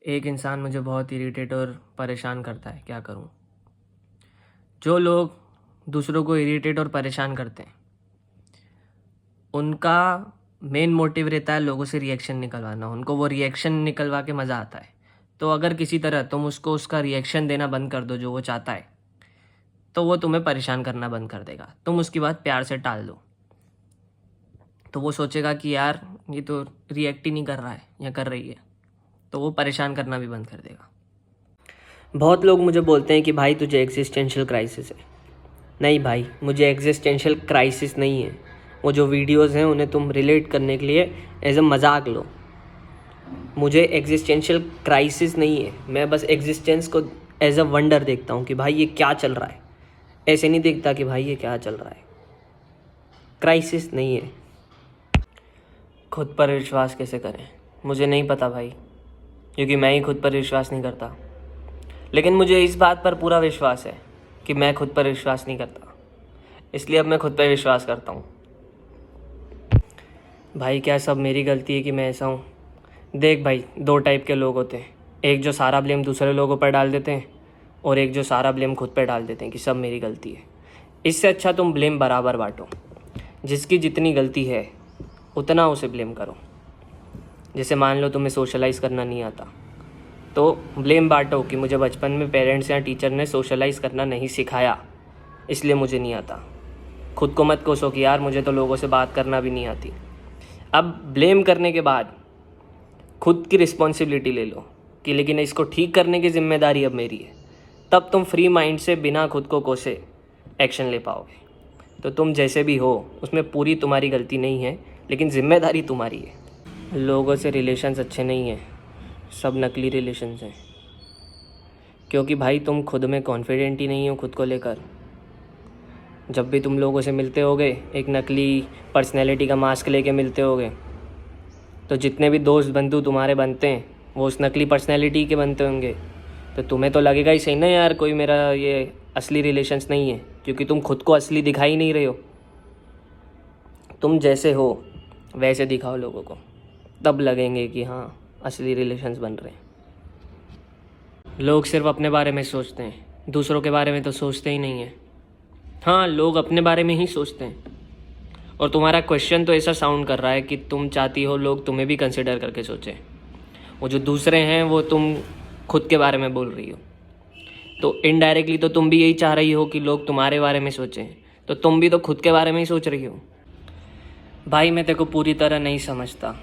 एक इंसान मुझे बहुत इरिटेट और परेशान करता है, क्या करूं। जो लोग दूसरों को इरिटेट और परेशान करते हैं उनका मेन मोटिव रहता है लोगों से रिएक्शन निकलवाना। उनको वो रिएक्शन निकलवा के मज़ा आता है। तो अगर किसी तरह तुम उसको उसका रिएक्शन देना बंद कर दो जो वो चाहता है, तो वो तुम्हें परेशान करना बंद कर देगा। तुम उसकी बात प्यार से टाल दो तो वो सोचेगा कि यार ये तो रिएक्ट ही नहीं कर रहा है या कर रही है, तो वो परेशान करना भी बंद कर देगा। बहुत लोग मुझे बोलते हैं कि भाई तुझे एग्जिस्टेंशियल क्राइसिस है। नहीं भाई, मुझे एग्जिस्टेंशियल क्राइसिस नहीं है। वो जो वीडियोस हैं उन्हें तुम रिलेट करने के लिए एज अ मजाक लो। मुझे एग्जिस्टेंशियल क्राइसिस नहीं है। मैं बस एग्जिस्टेंस को एज अ वंडर देखता हूँ कि भाई ये क्या चल रहा है। ऐसे नहीं देखता कि भाई ये क्या चल रहा है। क्राइसिस नहीं है। खुद पर विश्वास कैसे करें मुझे नहीं पता भाई, क्योंकि मैं ही खुद पर विश्वास नहीं करता। लेकिन मुझे इस बात पर पूरा विश्वास है कि मैं खुद पर विश्वास नहीं करता, इसलिए अब मैं खुद पर विश्वास करता हूँ। भाई क्या सब मेरी गलती है कि मैं ऐसा हूँ? देख भाई, दो टाइप के लोग होते हैं। एक जो सारा ब्लेम दूसरे लोगों पर डाल देते हैं, और एक जो सारा ब्लेम खुद पर डाल देते हैं कि सब मेरी गलती है। इससे अच्छा तुम ब्लेम बराबर बांटो। जिसकी जितनी गलती है उतना उसे ब्लेम करो। जैसे मान लो तुम्हें सोशलाइज़ करना नहीं आता, तो ब्लेम बांटो कि मुझे बचपन में पेरेंट्स या टीचर ने सोशलाइज़ करना नहीं सिखाया, इसलिए मुझे नहीं आता। खुद को मत कोसो कि यार मुझे तो लोगों से बात करना भी नहीं आती। अब ब्लेम करने के बाद खुद की रिस्पॉन्सिबिलिटी ले लो कि लेकिन इसको ठीक करने की जिम्मेदारी अब मेरी है। तब तुम फ्री माइंड से बिना खुद को कोसे एक्शन ले पाओगे। तो तुम जैसे भी हो उसमें पूरी तुम्हारी गलती नहीं है, लेकिन जिम्मेदारी तुम्हारी है। लोगों से रिलेशंस अच्छे नहीं हैं, सब नकली रिलेशंस हैं। क्योंकि भाई तुम खुद में कॉन्फिडेंट ही नहीं हो खुद को लेकर। जब भी तुम लोगों से मिलते होगे एक नकली पर्सनैलिटी का मास्क लेके मिलते होगे, तो जितने भी दोस्त बंधु तुम्हारे बनते हैं वो उस नकली पर्सनैलिटी के बनते होंगे। तो तुम्हें तो लगेगा ही सही ना यार कोई मेरा ये असली रिलेशंस नहीं है, क्योंकि तुम खुद को असली दिखाई नहीं रहे हो। तुम जैसे हो वैसे दिखाओ लोगों को, तब लगेंगे कि हाँ असली रिलेशंस बन रहे हैं। लोग सिर्फ अपने बारे में सोचते हैं, दूसरों के बारे में तो सोचते ही नहीं हैं। हाँ, लोग अपने बारे में ही सोचते हैं। और तुम्हारा क्वेश्चन तो ऐसा साउंड कर रहा है कि तुम चाहती हो लोग तुम्हें भी कंसिडर करके सोचें। वो जो दूसरे हैं वो तुम खुद के बारे में बोल रही हो, तो इनडायरेक्टली तो तुम भी यही चाह रही हो कि लोग तुम्हारे बारे में सोचें। तो तुम भी तो खुद के बारे में ही सोच रही हो। भाई मैं तेरे को पूरी तरह नहीं समझता,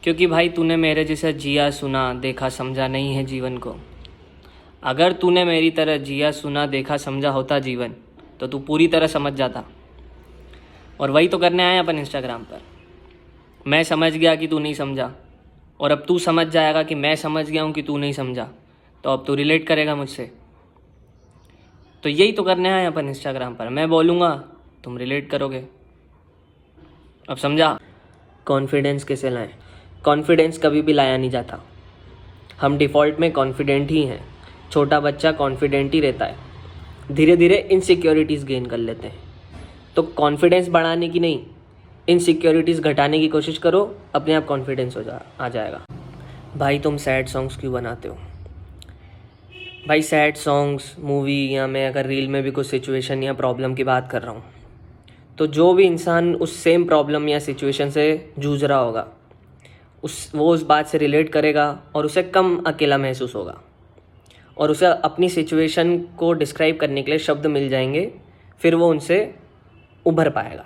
क्योंकि भाई तूने मेरे जैसा जिया सुना देखा समझा नहीं है जीवन को। अगर तूने मेरी तरह जिया सुना देखा समझा होता जीवन, तो तू पूरी तरह समझ जाता। और वही तो करने आए अपन इंस्टाग्राम पर। मैं समझ गया कि तू नहीं समझा, और अब तू समझ जाएगा कि मैं समझ गया हूँ कि तू नहीं समझा, तो अब तू रिलेट करेगा मुझसे। तो यही तो करने आए अपन इंस्टाग्राम पर। मैं बोलूँगा तुम रिलेट करोगे। अब समझा? कॉन्फिडेंस कैसे लाएं? कॉन्फिडेंस कभी भी लाया नहीं जाता। हम डिफ़ॉल्ट में कॉन्फिडेंट ही हैं। छोटा बच्चा कॉन्फिडेंट ही रहता है, धीरे धीरे इनसिक्योरिटीज़ गेन कर लेते हैं। तो कॉन्फिडेंस बढ़ाने की नहीं, इनसिक्योरिटीज़ घटाने की कोशिश करो, अपने आप कॉन्फिडेंस आ जाएगा। भाई तुम सैड सॉन्ग्स क्यों बनाते हो? भाई सैड सॉन्ग्स मूवी या मैं अगर रील में भी कुछ सिचुएशन या प्रॉब्लम की बात कर रहा हूँ, तो जो भी इंसान उस सेम प्रॉब्लम या सिचुएशन से जूझ रहा होगा वो उस बात से रिलेट करेगा और उसे कम अकेला महसूस होगा, और उसे अपनी सिचुएशन को डिस्क्राइब करने के लिए शब्द मिल जाएंगे, फिर वो उनसे उभर पाएगा।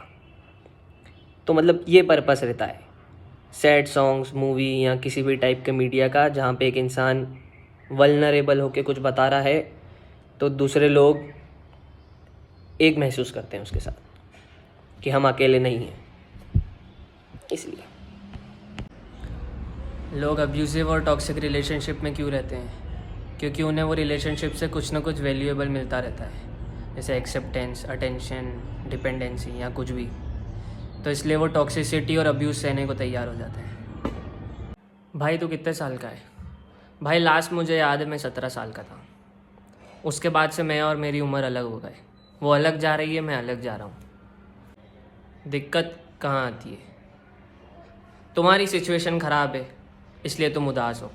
तो मतलब ये पर्पस रहता है सैड सॉन्ग्स मूवी या किसी भी टाइप के मीडिया का, जहाँ पे एक इंसान वल्नरेबल होके कुछ बता रहा है तो दूसरे लोग एक महसूस करते हैं उसके साथ कि हम अकेले नहीं हैं। इसलिए लोग अब्यूज़िव और टॉक्सिक रिलेशनशिप में क्यों रहते हैं? क्योंकि उन्हें वो रिलेशनशिप से कुछ ना कुछ वैल्यूएबल मिलता रहता है, जैसे एक्सेप्टेंस, अटेंशन, डिपेंडेंसी या कुछ भी। तो इसलिए वो टॉक्सिसिटी और अब्यूज़ सहने को तैयार हो जाते हैं। भाई तू कितने साल का है? भाई लास्ट मुझे याद है मैं 17 साल का था। उसके बाद से मैं और मेरी उम्र अलग हो गए। वो अलग जा रही है, मैं अलग जा रहा हूँ। दिक्कत कहाँ आती है? तुम्हारी सिचुएशन ख़राब है इसलिए तुम उदास हो।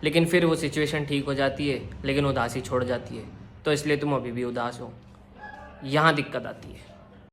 लेकिन फिर वो सिचुएशन ठीक हो जाती है, लेकिन उदासी छोड़ जाती है, तो इसलिए तुम अभी भी उदास हो। यहाँ दिक्कत आती है।